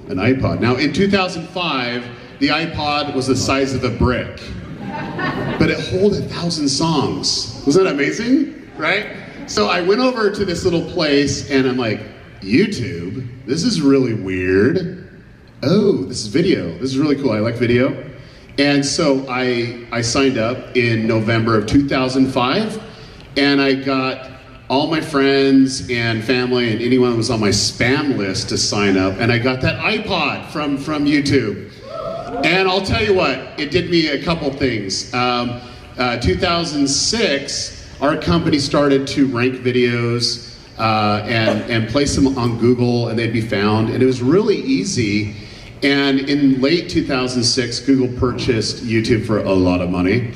an iPod. Now in 2005, the iPod was the size of a brick, but it held 1,000 songs. Wasn't that amazing, right? So I went over to this little place and I'm like, YouTube? This is really weird. Oh, this is video. This is really cool. I like video. And so I signed up in November of 2005, and I got all my friends and family and anyone that was on my spam list to sign up, and I got that iPod from YouTube. And I'll tell you what, it did me a couple things. 2006, our company started to rank videos and place them on Google, and they'd be found, and it was really easy. And in late 2006, Google purchased YouTube for a lot of money,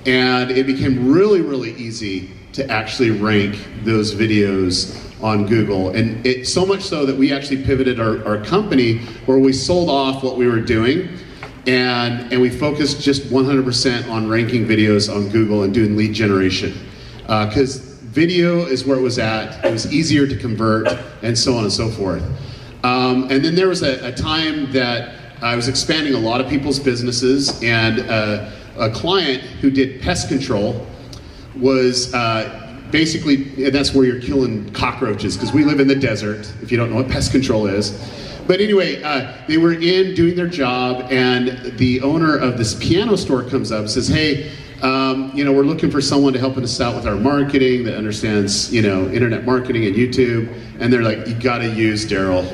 and it became really, really easy to actually rank those videos on Google. And it so much so that we actually pivoted our company where we sold off what we were doing, and we focused just 100% on ranking videos on Google and doing lead generation. Because video is where it was at, it was easier to convert, and so on and so forth. And then there was a time that I was expanding a lot of people's businesses, and a client who did pest control was basically, and that's where you're killing cockroaches, because we live in the desert, if you don't know what pest control is. But anyway, they were in doing their job, and the owner of this piano store comes up and says, hey, we're looking for someone to help us out with our marketing that understands, internet marketing and YouTube. And they're like, you gotta use Daryl.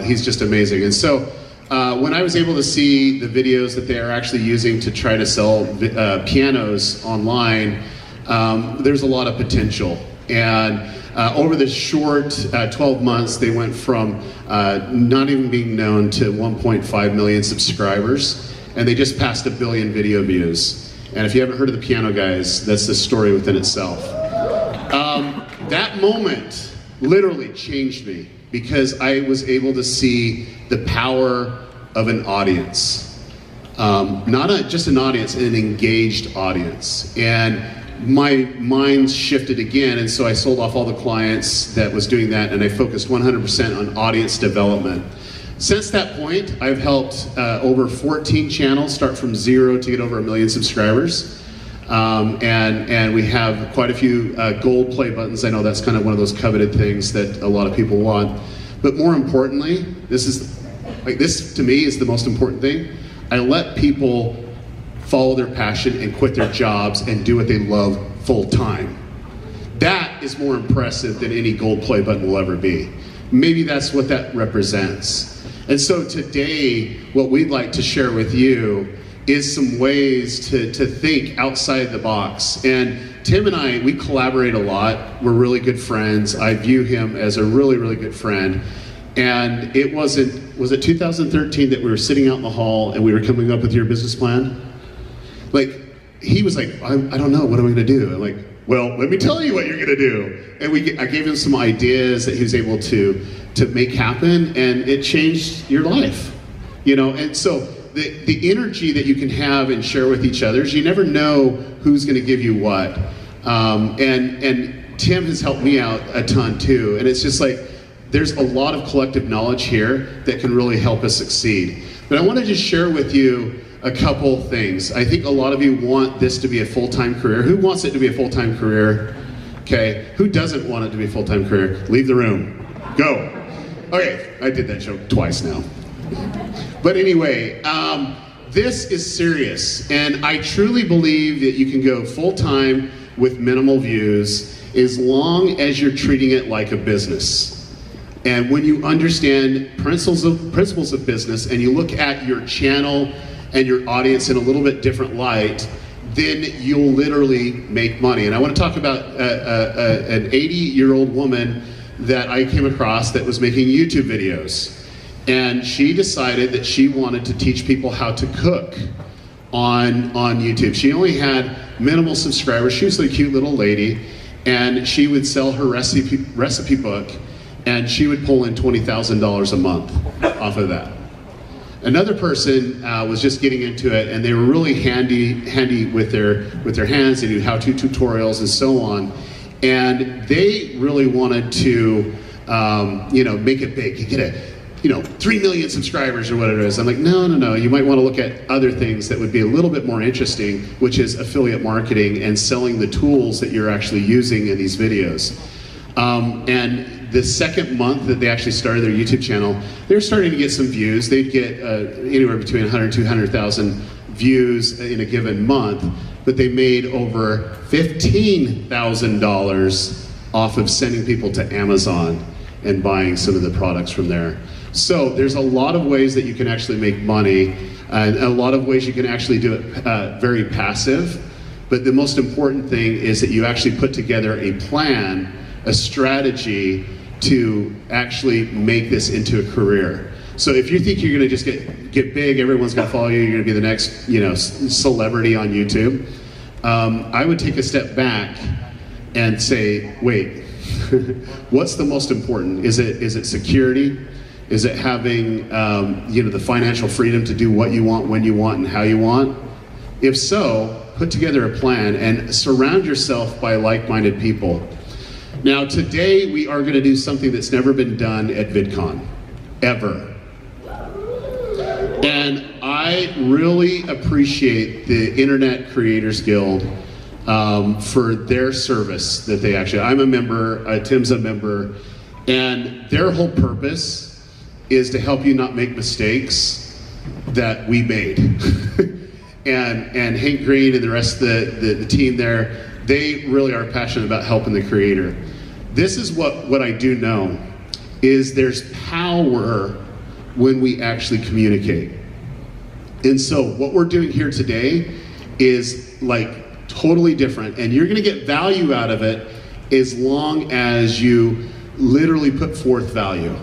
He's just amazing. And so when I was able to see the videos that they are actually using to try to sell pianos online, there's a lot of potential. And over the short 12 months, they went from not even being known to 1.5 million subscribers, and they just passed 1 billion video views. And if you haven't heard of the Piano Guys, that's the story within itself. That moment literally changed me, because I was able to see the power of an audience. Not just an audience, an engaged audience. And my mind shifted again, and so I sold off all the clients that was doing that, and I focused 100% on audience development. Since that point, I've helped over 14 channels start from 0 to get over 1 million subscribers. And we have quite a few gold play buttons. I know that's kind of one of those coveted things that a lot of people want. But more importantly, this to me is the most important thing. I let people follow their passion and quit their jobs and do what they love full time. That is more impressive than any gold play button will ever be. Maybe that's what that represents. And so today, what we'd like to share with you is some ways to think outside the box. And Tim and I, we collaborate a lot. We're really good friends. I view him as a really, really good friend. And was it 2013 that we were sitting out in the hall and we were coming up with your business plan? Like, he was like, I don't know, what am I gonna do? I'm like, well, let me tell you what you're gonna do. And I gave him some ideas that he was able to make happen, and it changed your life. And so the energy that you can have and share with each other, you never know who's gonna give you what. And Tim has helped me out a ton too. And it's just like, there's a lot of collective knowledge here that can really help us succeed. But I want to just share with you a couple things. I think a lot of you want this to be a full-time career. Who wants it to be a full-time career? Okay. Who doesn't want it to be a full-time career? Leave the room. Go. Okay, I did that joke twice now. But anyway, this is serious, and I truly believe that you can go full-time with minimal views as long as you're treating it like a business. And when you understand principles of business and you look at your channel and your audience in a little bit different light, then you'll literally make money. And I want to talk about an 80-year-old woman that I came across that was making YouTube videos. And she decided that she wanted to teach people how to cook on YouTube. She only had minimal subscribers. She was a cute little lady, and she would sell her recipe book, and she would pull in $20,000 a month off of that. Another person was just getting into it, and they were really handy with their hands. They do how-to tutorials and so on, and they really wanted to, make it big. You get 3 million subscribers or whatever it is. I'm like, no. You might want to look at other things that would be a little bit more interesting, which is affiliate marketing and selling the tools that you're actually using in these videos. And the second month that they actually started their YouTube channel, they were starting to get some views. They'd get anywhere between 100 and 200,000 views in a given month, but they made over $15,000 off of sending people to Amazon and buying some of the products from there. So there's a lot of ways that you can actually make money, and a lot of ways you can actually do it very passive. But the most important thing is that you actually put together a plan, a strategy to actually make this into a career. So if you think you're going to just get big, everyone's going to follow you, you're going to be the next celebrity on YouTube, I would take a step back and say, wait, what's the most important? Is it security? Is it having the financial freedom to do what you want, when you want, and how you want? If so, put together a plan and surround yourself by like-minded people. Now today we are going to do something that's never been done at VidCon, ever. And I really appreciate the Internet Creators Guild for their service that they actually, I'm a member, Tim's a member, and their whole purpose is to help you not make mistakes that we made. and Hank Green and the rest of the team there, they really are passionate about helping the creator. This is what I do know, is there's power when we actually communicate. And so what we're doing here today is like totally different, and you're gonna get value out of it as long as you literally put forth value.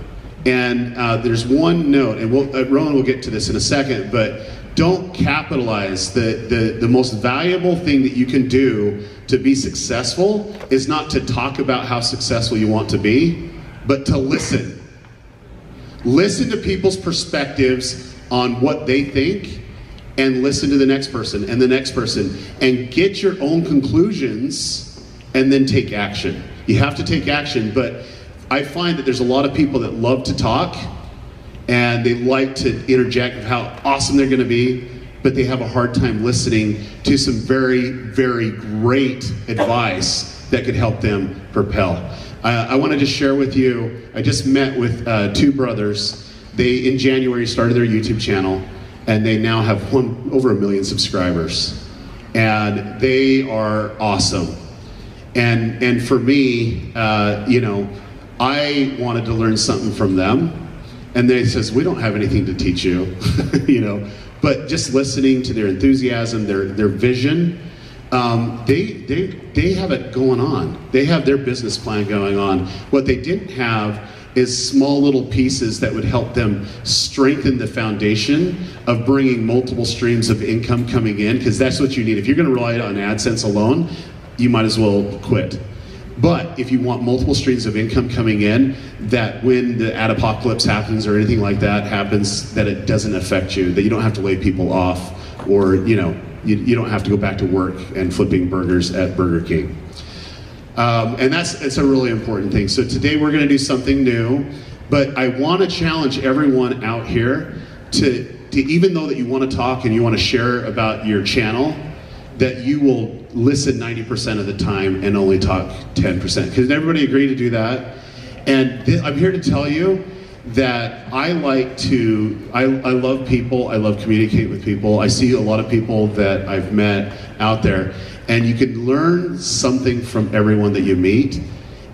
And there's one note, and Rowan will get to this in a second, but don't capitalize. The most valuable thing that you can do to be successful is not to talk about how successful you want to be, but to listen. Listen to people's perspectives on what they think, and listen to the next person and the next person, and get your own conclusions, and then take action. You have to take action, but I find that there's a lot of people that love to talk, and they like to interject of how awesome they're going to be, but they have a hard time listening to some very, very great advice that could help them propel. I want to just share with you, I just met with two brothers. They, in January, started their YouTube channel, and they now have over 1 million subscribers. And they are awesome. And for me, I wanted to learn something from them, and they says, we don't have anything to teach you, but just listening to their enthusiasm, their vision, they have it going on. They have their business plan going on. What they didn't have is small little pieces that would help them strengthen the foundation of bringing multiple streams of income coming in, because that's what you need. If you're going to rely on AdSense alone, you might as well quit. But if you want multiple streams of income coming in, that when the ad apocalypse happens or anything like that happens, that it doesn't affect you, that you don't have to lay people off, or you don't have to go back to work and flipping burgers at Burger King. And it's a really important thing. So today we're going to do something new, but I want to challenge everyone out here to even though that you want to talk and you want to share about your channel, that you will listen 90% of the time and only talk 10%. Can everybody agree to do that? And I'm here to tell you that I love people, I love communicating with people. I see a lot of people that I've met out there, and you can learn something from everyone that you meet.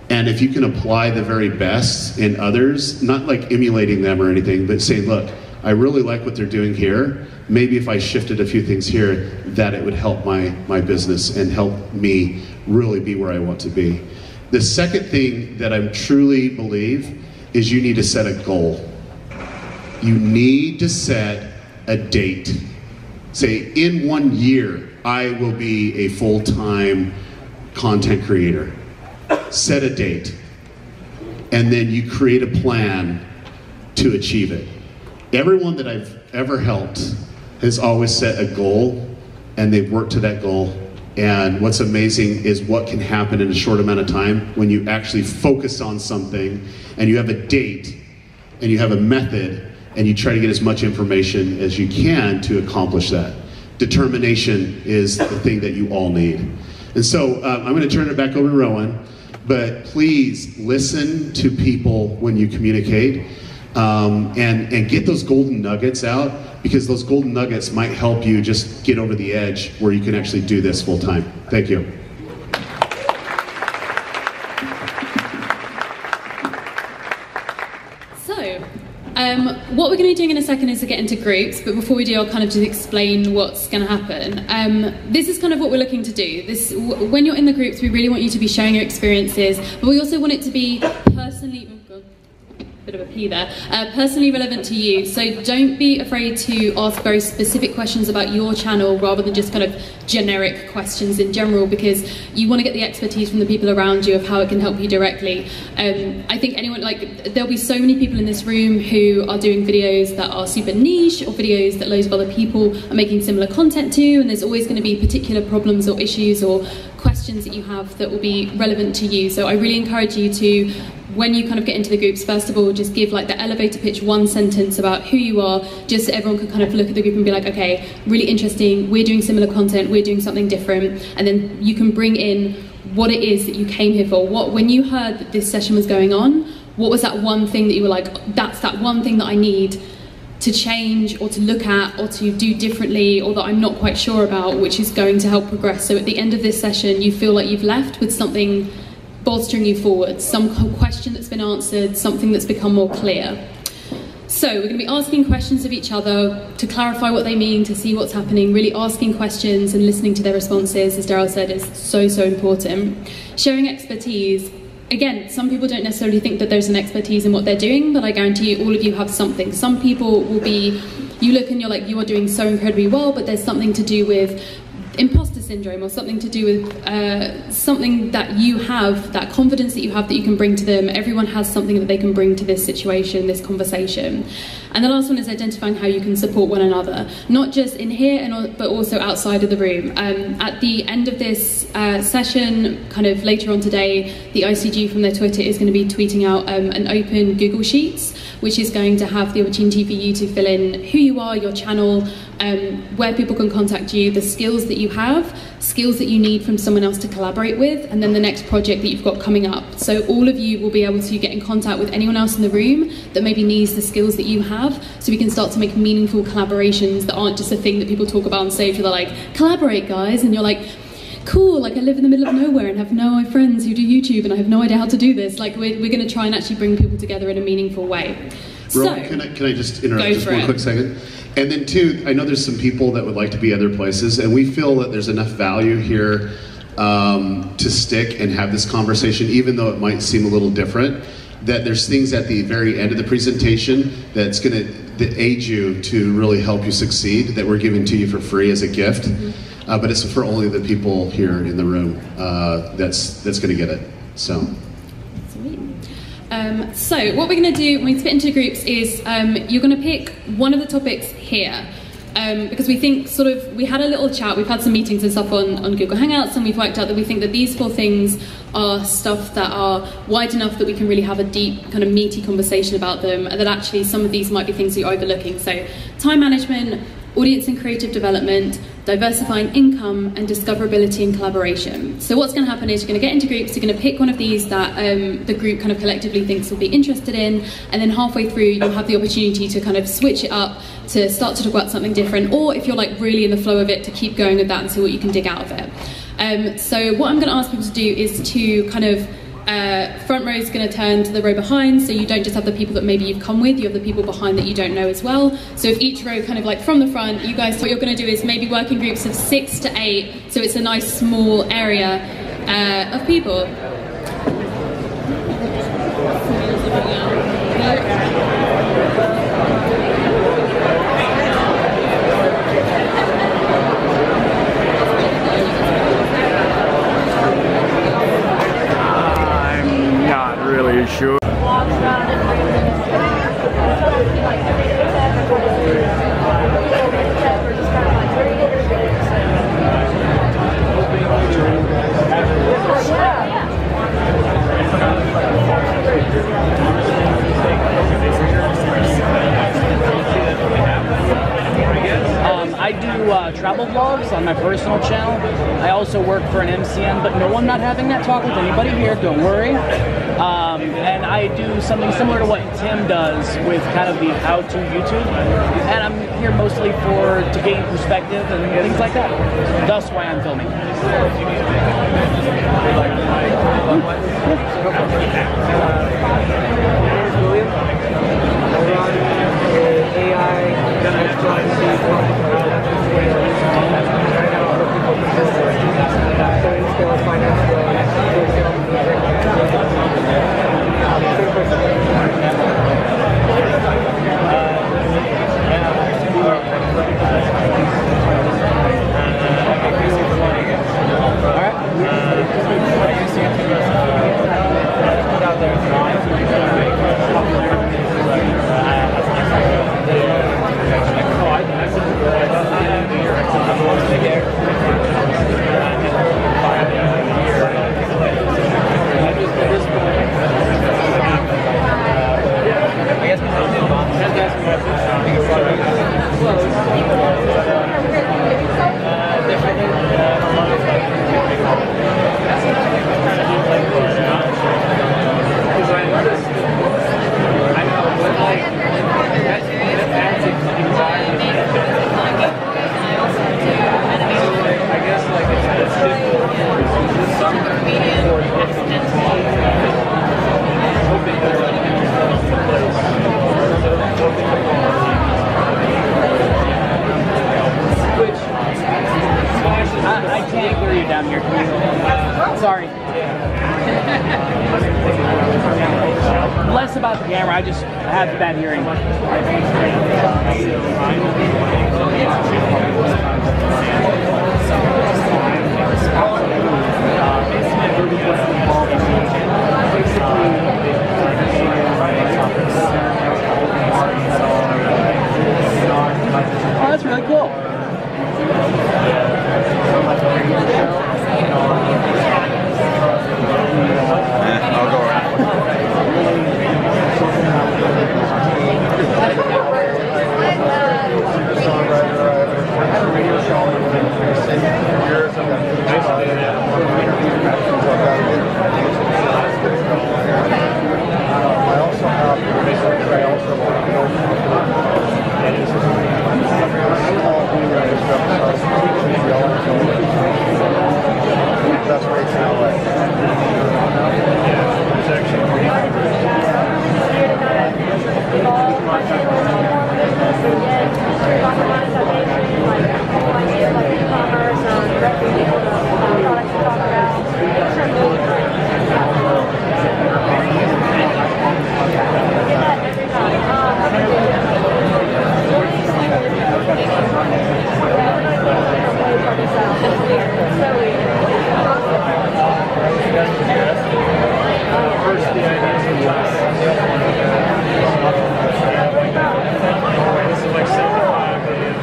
And if you can apply the very best in others, not like emulating them or anything, but saying, look, I really like what they're doing here. Maybe if I shifted a few things here, that it would help my business and help me really be where I want to be. The second thing that I truly believe is you need to set a goal. You need to set a date. Say, in 1 year, I will be a full-time content creator. Set a date. And then you create a plan to achieve it. Everyone that I've ever helped has always set a goal, and they've worked to that goal. And what's amazing is what can happen in a short amount of time when you actually focus on something and you have a date and you have a method, and you try to get as much information as you can to accomplish that. Determination is the thing that you all need. And so I'm going to turn it back over to Rowan, but please listen to people when you communicate, and get those golden nuggets out, because those golden nuggets might help you just get over the edge where you can actually do this full time. Thank you. What we're going to be doing in a second is to get into groups, but before we do, I'll kind of just explain what's going to happen. This is kind of what we're looking to do. When you're in the groups, we really want you to be sharing your experiences, but we also want it to be personally... bit of a P there, personally relevant to you. So don't be afraid to ask very specific questions about your channel rather than just kind of generic questions in general, because you want to get the expertise from the people around you of how it can help you directly. I think anyone, like, there'll be so many people in this room who are doing videos that are super niche, or videos that loads of other people are making similar content to, and there's always going to be particular problems or issues or questions that you have that will be relevant to you. So I really encourage you to, when you kind of get into the groups, first of all, just give like the elevator pitch, one sentence about who you are, just so everyone can kind of look at the group and be like, okay, really interesting, we're doing similar content, we're doing something different, and then you can bring in what it is that you came here for. When you heard that this session was going on, what was that one thing that you were like, that's that one thing that I need to change or to look at or to do differently, or that I'm not quite sure about, which is going to help progress. So at the end of this session, you feel like you've left with something bolstering you forward, some question that's been answered, something that's become more clear. So we're going to be asking questions of each other to clarify what they mean, to see what's happening, really asking questions and listening to their responses, as Daryl said, is so, so important. Sharing expertise. Again, some people don't necessarily think that there's an expertise in what they're doing, but I guarantee you all of you have something. Some people will be, you look and you're like, you are doing so incredibly well, but there's something to do with imposter syndrome, or something to do with something that you have, that confidence that you have that you can bring to them. Everyone has something that they can bring to this situation, this conversation. And the last one is identifying how you can support one another, not just in here, but also outside of the room. At the end of this session, kind of later on today, the ICG from their Twitter is going to be tweeting out an open Google Sheets, which is going to have the opportunity for you to fill in who you are, your channel, where people can contact you, the skills that you have, skills that you need from someone else to collaborate with, and then the next project that you've got coming up. So all of you will be able to get in contact with anyone else in the room that maybe needs the skills that you have, so we can start to make meaningful collaborations that aren't just a thing that people talk about on stage where they're like, collaborate guys, and you're like, cool, like I live in the middle of nowhere and have no friends who do YouTube and I have no idea how to do this. Like we're going to try and actually bring people together in a meaningful way. Rowan, can I just interrupt just one quick second? And then two, I know there's some people that would like to be other places, and we feel that there's enough value here to stick and have this conversation, even though it might seem a little different, that there's things at the very end of the presentation that's going to aid you to really help you succeed, that we're giving to you for free as a gift. Mm-hmm. But it's for only the people here in the room that's going to get it. So what we're going to do when we split into groups is you're going to pick one of the topics here. Because we think we had a little chat, we've had some meetings and stuff on Google Hangouts, and we've worked out that we think that these 4 things are stuff that are wide enough that we can really have a deep, kind of meaty conversation about them, and that actually some of these might be things that you're overlooking. So time management, audience and creative development, diversifying income, and discoverability and collaboration. So what's going to happen is you're going to get into groups, you're going to pick one of these that the group kind of collectively thinks will be interested in, and then halfway through you'll have the opportunity to kind of switch it up, to start to talk about something different, or if you're like really in the flow of it, to keep going with that and see what you can dig out of it. So what I'm going to ask people to do is to kind of front row is going to turn to the row behind, so you don't just have the people that maybe you've come with, you have the people behind that you don't know as well. So if each row kind of like from the front, you guys, what you're going to do is maybe work in groups of 6 to 8, so it's a nice small area of people. Sure. travel vlogs on my personal channel. I also work for an MCN, but no, I'm not having that talk with anybody here, don't worry. And I do something similar to what Tim does with kind of the how-to YouTube. And I'm here mostly to gain perspective and things like that. That's why I'm filming. William. We're on AI right now, other people can build it. So we just go find out I can't hear you down here. Sorry. Less about the camera, I just have bad hearing. Oh, that's really cool. I'll go around.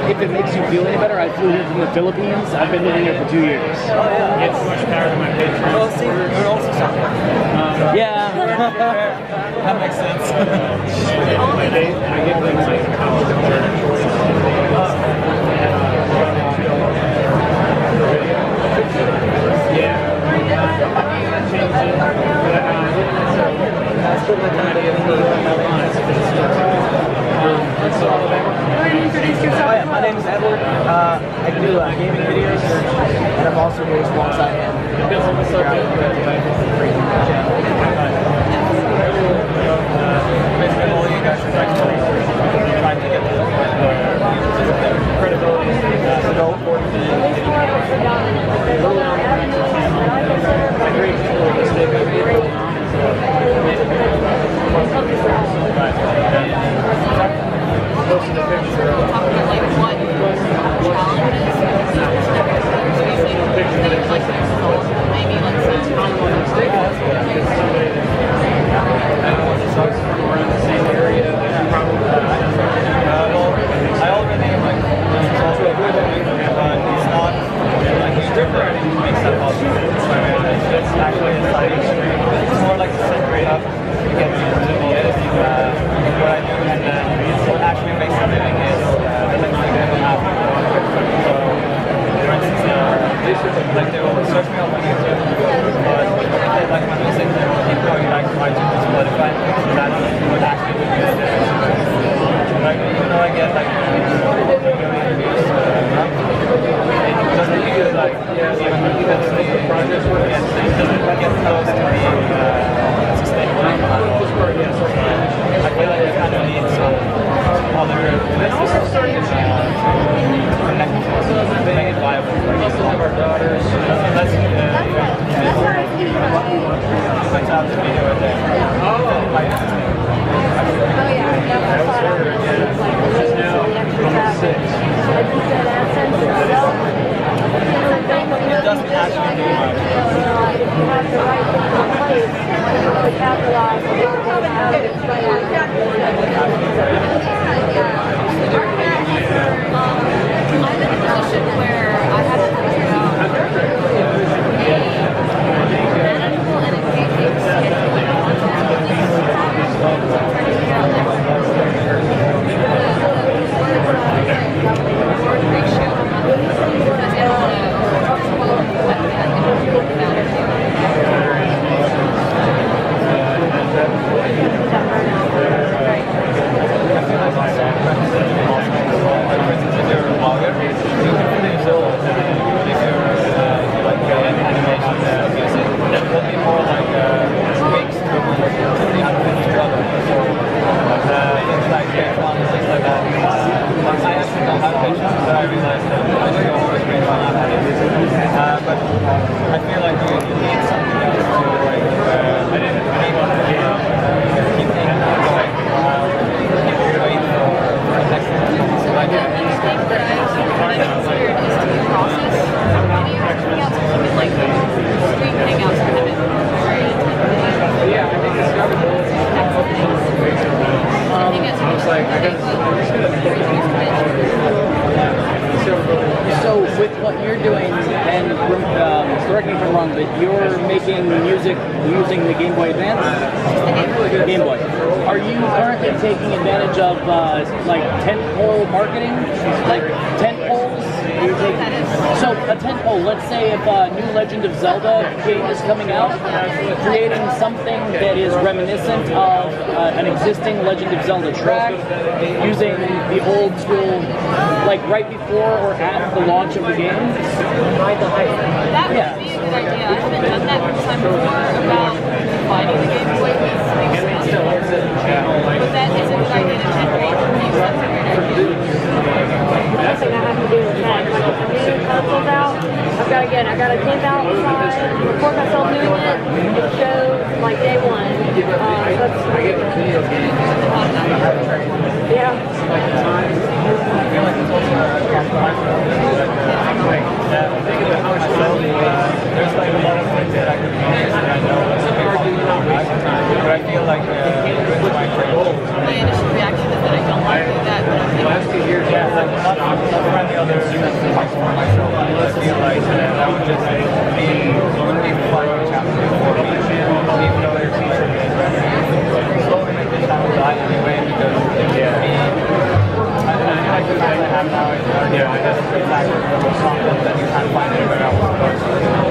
If it makes you feel any better, I flew here from the Philippines. I've been living here for 2 years. Oh, yeah. It's much better than my Patreon. Well, see, we're also something. Yeah. That makes sense. I get things like My name is Edward. I do gaming videos, and I'm also doing alongside him. Basically, all you guys are trying to get credibility. Posted a picture of around the same area. And also starting a channel. Also doesn't make it viable. We also have our daughters. That's out the video right there. Oh yeah, that's what I was like the extra traffic. It doesn't actually do much. If you have the right things in place, you really capitalize on how to explain it. I'm in a position where I have to figure out manageable and engaging schedule of content. Ratio. Because I So with what you're doing, and correct me if I'm wrong, but you're making music using the Game Boy Advance? Game Boy. Are you currently taking advantage of like tentpole marketing? Like tentpoles? So a tentpole, let's say if a new Legend of Zelda game is coming out, creating something that is reminiscent of an existing Legend of Zelda track, using the old school, like right before or at the launch of the game. That would be a good idea. I haven't done that because I'm more about finding the Game Boy piece. But that is a good idea to generate the piece. That's a great idea. One thing I have to do is when the new console's out, I got a camp outside, record myself doing it, and show like day one. Yeah. There's like a lot of things that I could use that I know but I feel like with my My initial reaction is that I don't want to do that, but I'm last 2 years, yeah, like not around the other for myself. I feel like that would just be fun challenge for me, even though there's teacher slowly make this channel die anyway because I like the fact I have now. I guess the fact that you can't find anywhere else.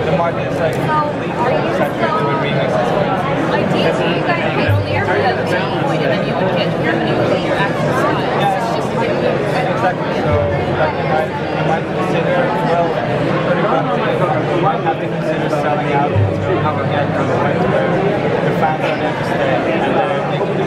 The market is like saturated with remixes. you guys might only ever do that at some point, and then you would get permanently your actual size. Exactly. So I might consider, well, I might have to consider selling out to have a get to the point where the fans are there to stay and they can do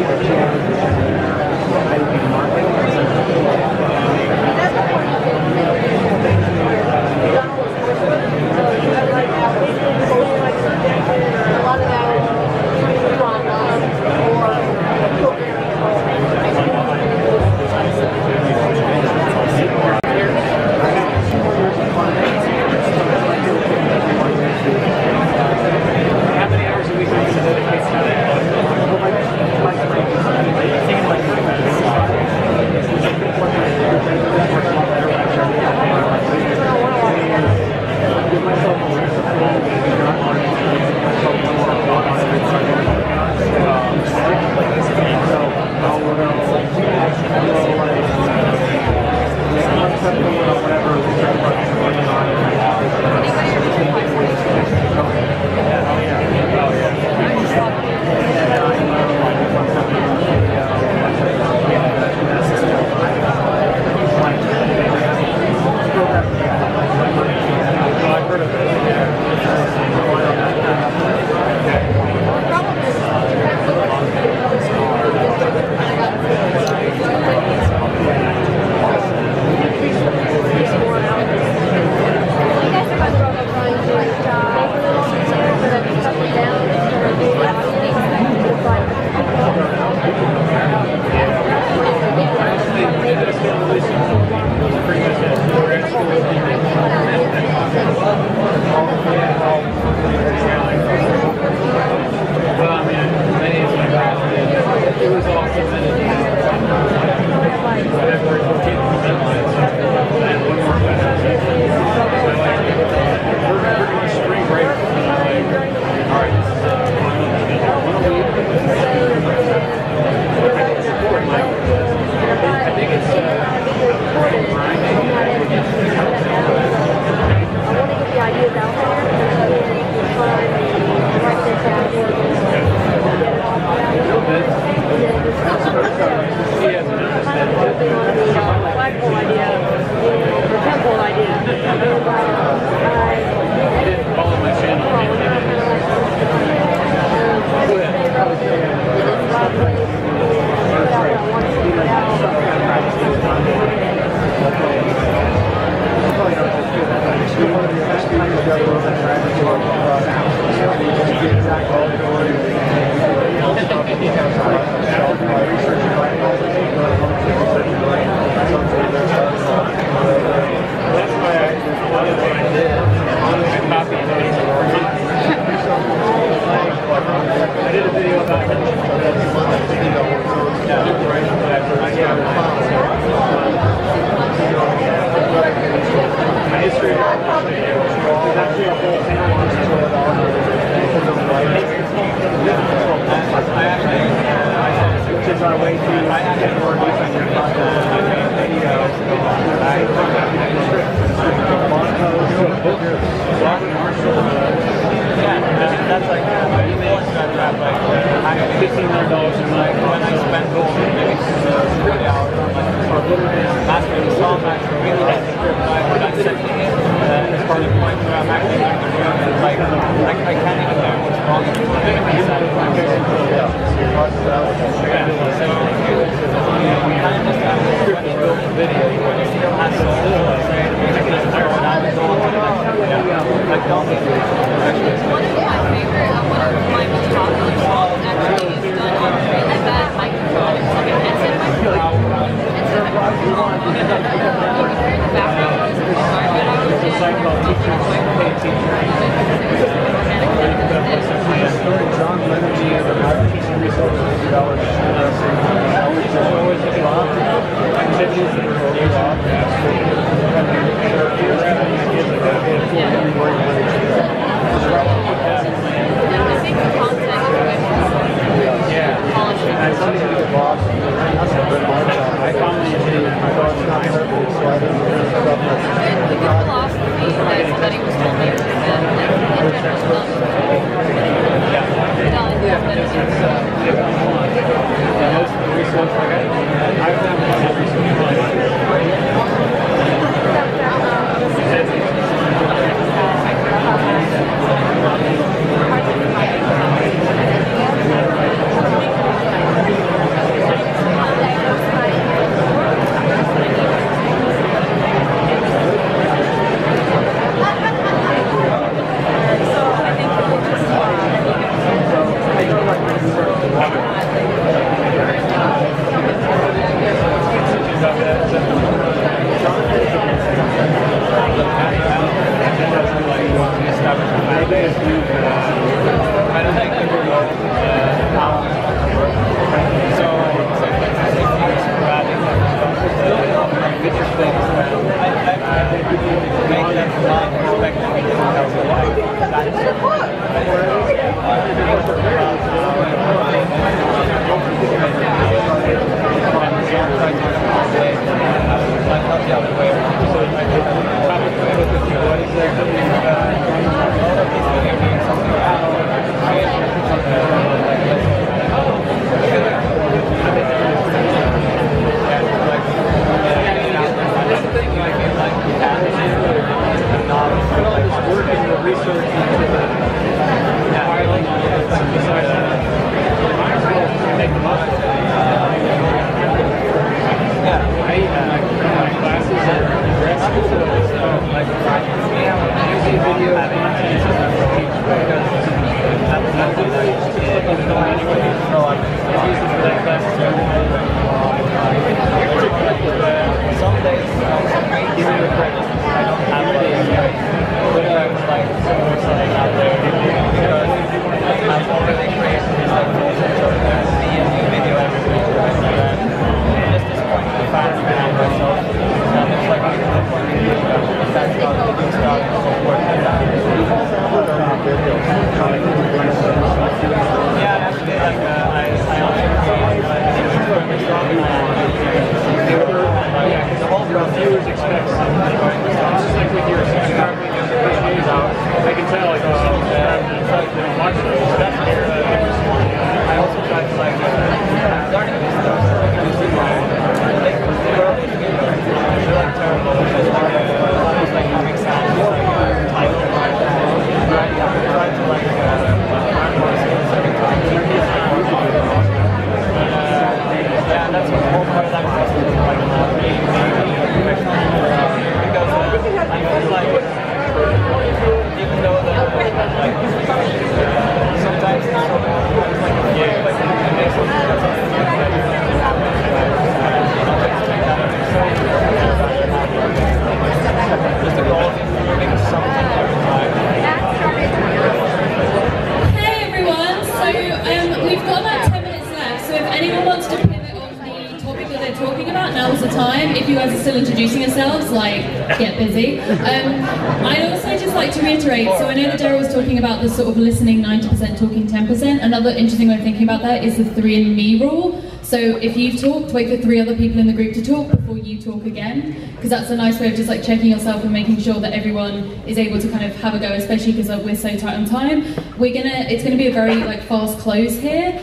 time. If you guys are still introducing yourselves, like, get busy. I'd also just like to reiterate, so I know that Daryl was talking about the sort of listening 90%, talking 10%. Another interesting way of thinking about that is the 3 and me rule. So if you've talked, wait for 3 other people in the group to talk before you talk again, because that's a nice way of just like checking yourself and making sure that everyone is able to kind of have a go, especially because we're so tight on time. It's gonna be a very like fast close here,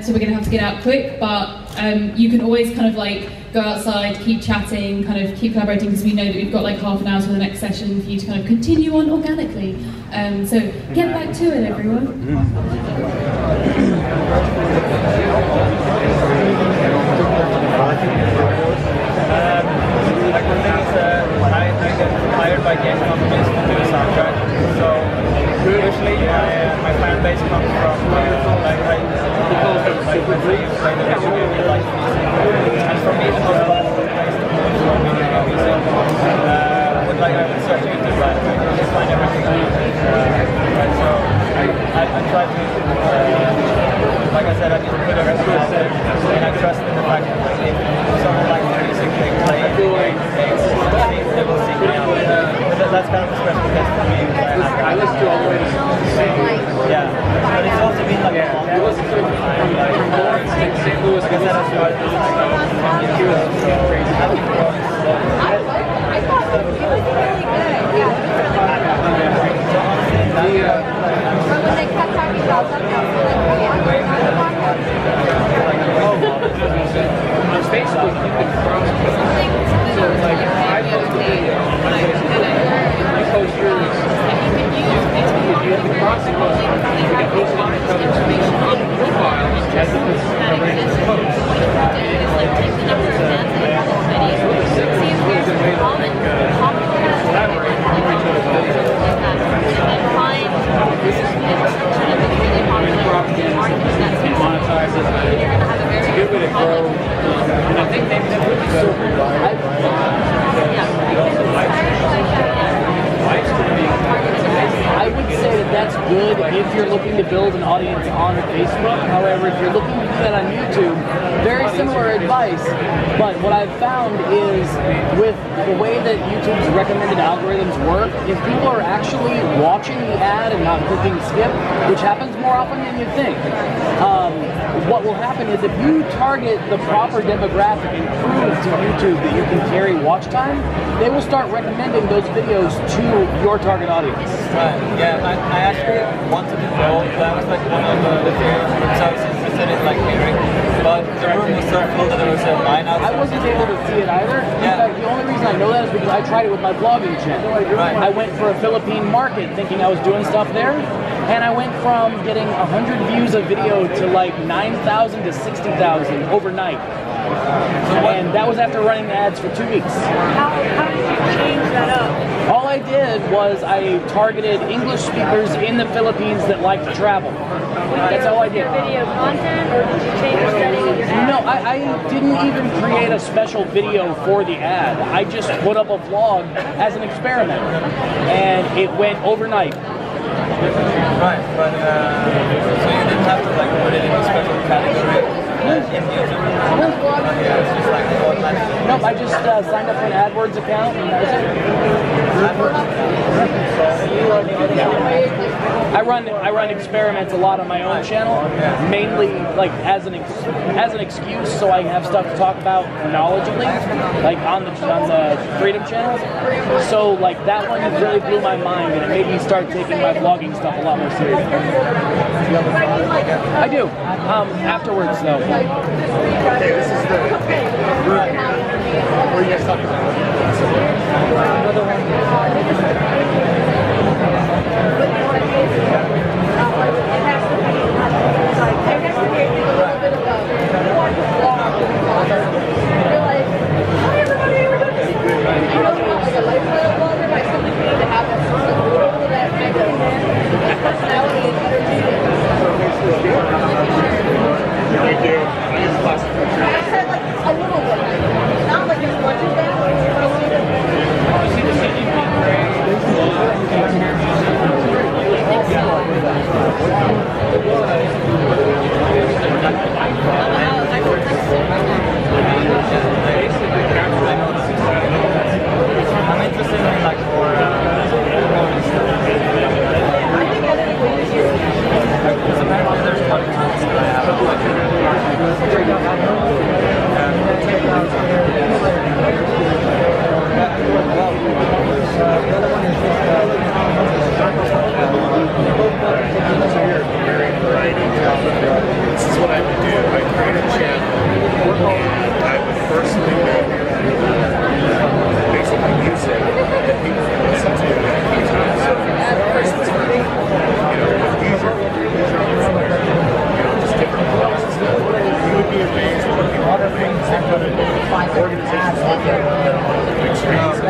so we're gonna have to get out quick, but you can always kind of like go outside, keep chatting, kind of keep collaborating, because we know that we've got like half an hour for the next session for you to kind of continue on organically. So get back to it, everyone. Like the thing is that I get hired by game companies to do a soundtrack. So usually my fan base comes from like when they play the video game, they like the music. And for me, the most valuable place to put video game music. I would search YouTube right away. You just find everything on YouTube. Right, so I try to, like I said, I just put everything out there, and I trust in the fact that like, if someone likes the music, they play it, they will seek me out. But that's kind of a special test for me. I listen to all the way. Yeah, but it's also been like a long time. Like St. Louis, like I said, I started this like years ago, so I've been growing slowly. I thought it was really good. Yeah. But when they kept talking about something else, it's basically so like I post a video on Facebook, you post yours. If you have the crossing post, you can post it on the profile as the post. It's a good way to grow. And I think maybe that would be so I would say that that's good if you're looking to build an audience on Facebook. However, if you're looking to do that on YouTube, very similar advice. But what I've found is with the way that YouTube's recommended algorithms work, if people are actually watching the ad and not clicking skip, which happens more often than you think, what will happen is if you target the proper demographic and prove to YouTube that you can carry watch time, they will start recommending those videos to your target audience. Right, yeah, I actually wanted to go, that was like one of the theories, so I was interested in like hearing, but the room was so full that there was a line outside. I wasn't able to see it either. In fact, the only reason I know that is because I tried it with my blogging channel. Right. I went for a Philippine market thinking I was doing stuff there, and I went from getting 100 views a video to like 9,000 to 60,000 overnight. And that was after running the ads for 2 weeks. How did you change that up? All I did was I targeted English speakers in the Philippines that like to travel. That's all I did. Your video content, or did you change the setting of your ad? No, I didn't even create a special video for the ad. I just put up a vlog as an experiment, and it went overnight. Right, but so you didn't have to like put it in a special category in YouTube? It's just like automatically. Nope, I just signed up for an AdWords account, and that was it. I run experiments a lot on my own channel, mainly like as an excuse, so I have stuff to talk about knowledgeably, like on the Freedom channel. So like that one really blew my mind, and it made me start taking my vlogging stuff a lot more seriously. I do. Afterwards though. Okay, this is the room here. What are you guys talking about? Another one. Thank you. I said like a little bit, not like as much as that, but a little bit. You see the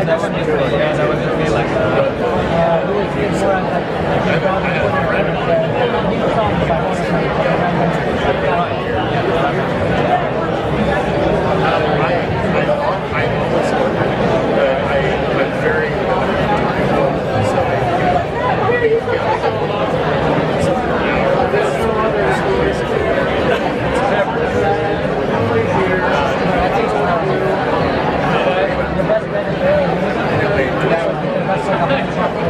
That would be great. Yeah, that would be like.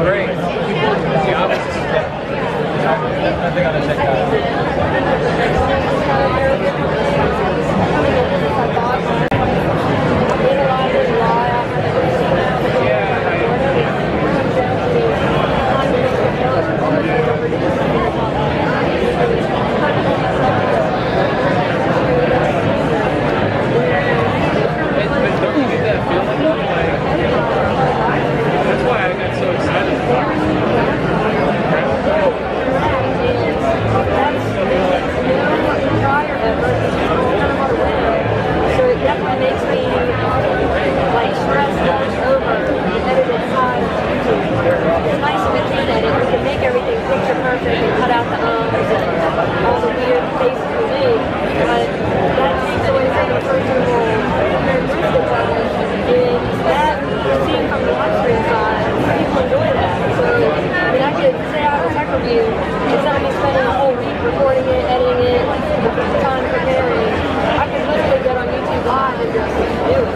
Great. Yeah, I think I'll check that That's why I got so excited about So it definitely makes me like stressed over the edited side of YouTube. It's nice of it to edit. You can make everything picture perfect and cut out the ums and all the weird faces we make. But that takes away from the personal characteristics of it. And that, seen from the on-screen side, people enjoy that. So, I mean, I could say I have a tech review, instead of me spending a whole week recording it, editing it, time preparing, I could literally get on YouTube Live and just do it.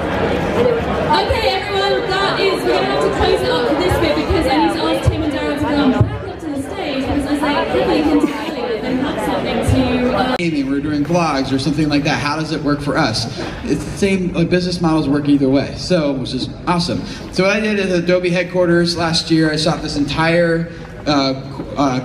And it was Okay, everyone, that is, we're going to have to close it up for this bit because I need to ask Tim and Daryl to come back up to the stage because as I probably hinted earlier, they have something to... Gaming, we're doing vlogs or something like that. How does it work for us? It's the same, like, business models work either way, so, which is awesome. So what I did at Adobe headquarters last year, I shot this entire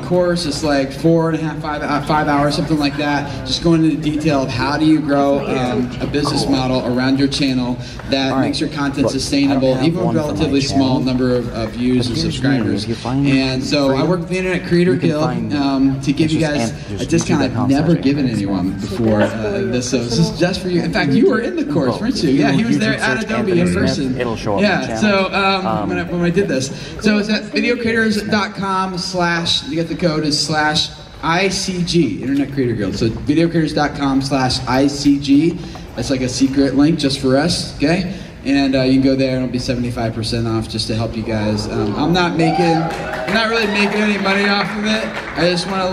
course. It's like 4.5, 5 hours, something like that. Just going into detail of how do you grow a business model around your channel that makes your content sustainable, even with relatively small number of views and subscribers. And so I work with the Internet Creator Guild to give you guys a discount I've never given anyone before this. So this is just for you. In fact, you were in the course, weren't you? Yeah, he was there at Adobe in person. Yeah, so when I did this. So it's at videocreators.com/ you get the code is /ICG, Internet Creator Guild. So videocreators.com/ICG. That's like a secret link just for us, okay? And you can go there and it'll be 75% off just to help you guys. I'm not really making any money off of it. I just want to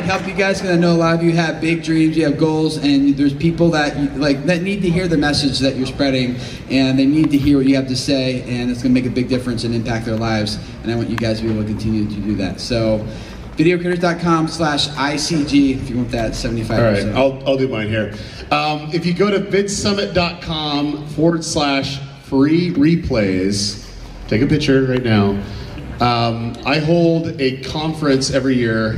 help you guys because I know a lot of you have big dreams, you have goals, and there's people that that need to hear the message that you're spreading, and they need to hear what you have to say, and it's going to make a big difference and impact their lives. And I want you guys to be able to continue to do that. So, videocreators.com/ICG if you want that 75%. All right, I'll do mine here. If you go to vidsummit.com/free replays, take a picture right now. I hold a conference every year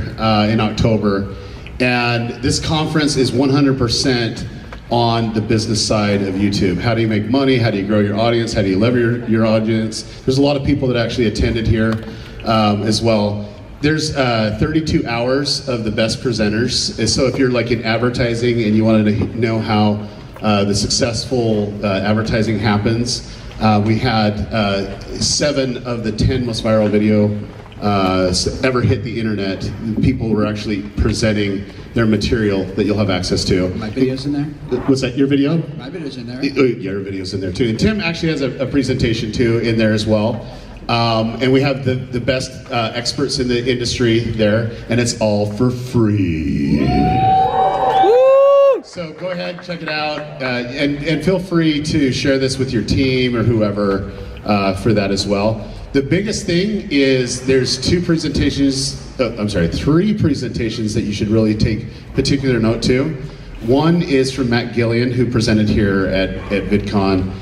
in October, and this conference is 100% on the business side of YouTube. How do you make money? How do you grow your audience? How do you leverage your audience? There's a lot of people that actually attended here as well. There's 32 hours of the best presenters. So if you're like in advertising and you wanted to know how the successful advertising happens, we had 7 of the 10 most viral video ever hit the internet. People were actually presenting their material that you'll have access to. My video's in there? Was that your video? My video's in there. Yeah, your video's in there too. And Tim actually has a presentation too in there as well. And we have the best experts in the industry there, and it's all for free. So go ahead, check it out, and feel free to share this with your team or whoever for that as well. The biggest thing is there's 3 presentations that you should really take particular note to. One is from Matt Gillian, who presented here at VidCon.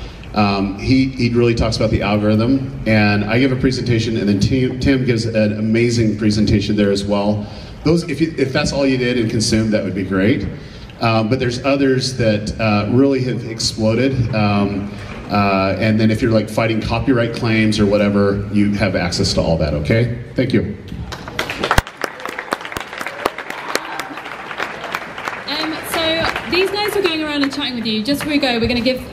He really talks about the algorithm, and I give a presentation, and then Tim gives an amazing presentation there as well. Those, if that's all you did and consumed, that would be great. But there's others that really have exploded. And then if you're like fighting copyright claims or whatever, you have access to all that, okay? Thank you. So these guys are going around and chatting with you. Just before we go, I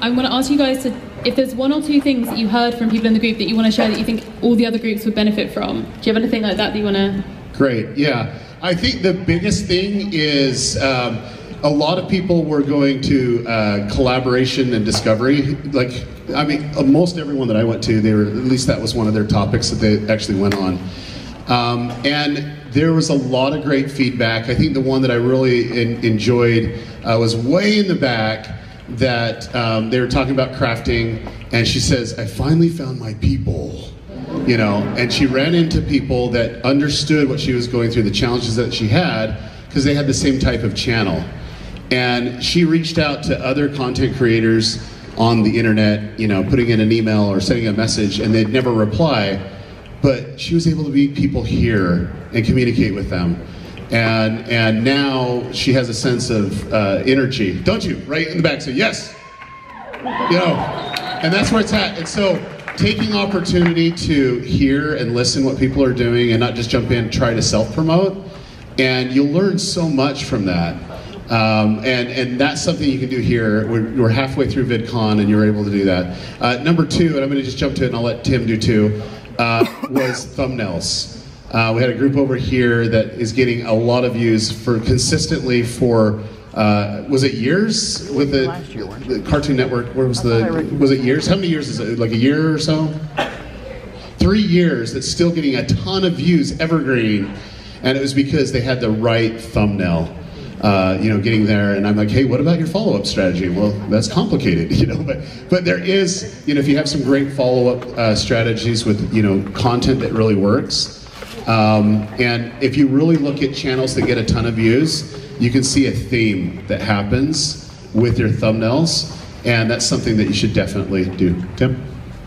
want to ask you guys to if there's one or two things that you heard from people in the group that you want to share that you think all the other groups would benefit from, do you have anything like that that you want to? Great, yeah. I think the biggest thing is a lot of people were going to collaboration and discovery. Like, I mean, most everyone that I went to, they were, at least that was one of their topics that they actually went on. And there was a lot of great feedback. I think the one that I really enjoyed was way in the back, that they were talking about crafting, and she says, I finally found my people. You know, and she ran into people that understood what she was going through, the challenges that she had, because they had the same type of channel. And she reached out to other content creators on the internet, you know, putting in an email or sending a message, and they'd never reply. But she was able to meet people here and communicate with them. And now she has a sense of energy, don't you? Right in the back, say yes. You know, and that's where it's at. And so, taking opportunity to hear and listen what people are doing and not just jump in and try to self-promote, and you'll learn so much from that. And that's something you can do here. We're halfway through VidCon and you're able to do that. Number two, and I'm going to just jump to it and I'll let Tim do too, was thumbnails. We had a group over here that is getting a lot of views consistently for was it years with the Cartoon Network? Where was it years? How many years is it? Like a year or so? 3 years. That's still getting a ton of views, evergreen, and it was because they had the right thumbnail. You know, getting there, and I'm like, hey, what about your follow-up strategy? Well, that's complicated, you know, but there is, you know, if you have some great follow-up strategies with, you know, content that really works, and if you really look at channels that get a ton of views, you can see a theme that happens with your thumbnails, and that's something that you should definitely do. Tim?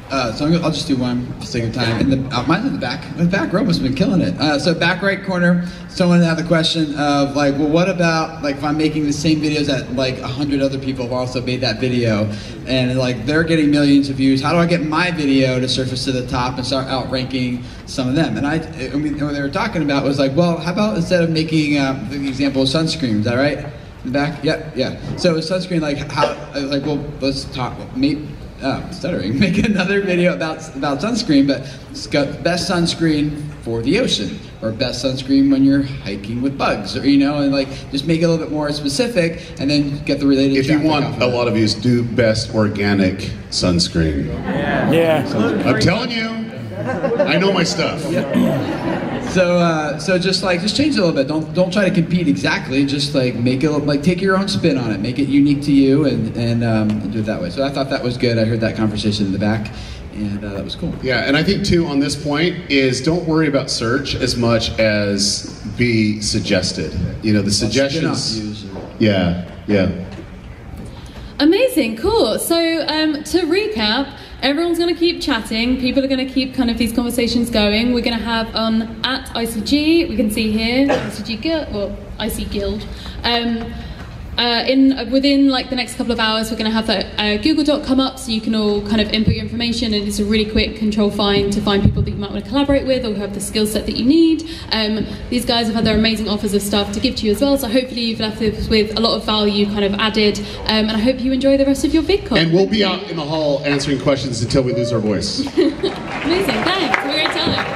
So I'll just do one for the sake of time. Mine's in the back. The back row must have been killing it. So back right corner, someone had the question of like, well, what about like if I'm making the same videos that like 100 other people have also made that video, and like they're getting millions of views. How do I get my video to surface to the top and start outranking some of them? And I mean, what they were talking about was like, well, how about instead of making the example of sunscreen? Is that right? In the back? Yeah. So with sunscreen, like how? Like, well, let's talk. Stuttering. Make another video about sunscreen, but it's got best sunscreen for the ocean, or best sunscreen when you're hiking with bugs, or you know, and like just make it a little bit more specific, and then get the related. If you want a lot of views, do best organic sunscreen. Yeah. I'm telling you, I know my stuff. So just change it a little bit. Don't try to compete exactly. Just like make it like take your own spin on it. Make it unique to you, and do it that way. So I thought that was good. I heard that conversation in the back, and that was cool. Yeah, and I think too on this point is don't worry about search as much as be suggested. You know, the suggestions. Yeah. Amazing, cool. So to recap, everyone's going to keep chatting. People are going to keep kind of these conversations going. We're going to have at ICG, we can see here, ICG Guild, well, IC Guild. Within like the next couple of hours, we're going to have that Google Doc come up, so you can all kind of input your information, and it's a really quick control find to find people that you might want to collaborate with or who have the skill set that you need. These guys have had their amazing offers of stuff to give to you as well, so hopefully you've left this with a lot of value kind of added, and I hope you enjoy the rest of your VidCon. And we'll be out in the hall answering questions until we lose our voice. Amazing, thanks. Have a great time.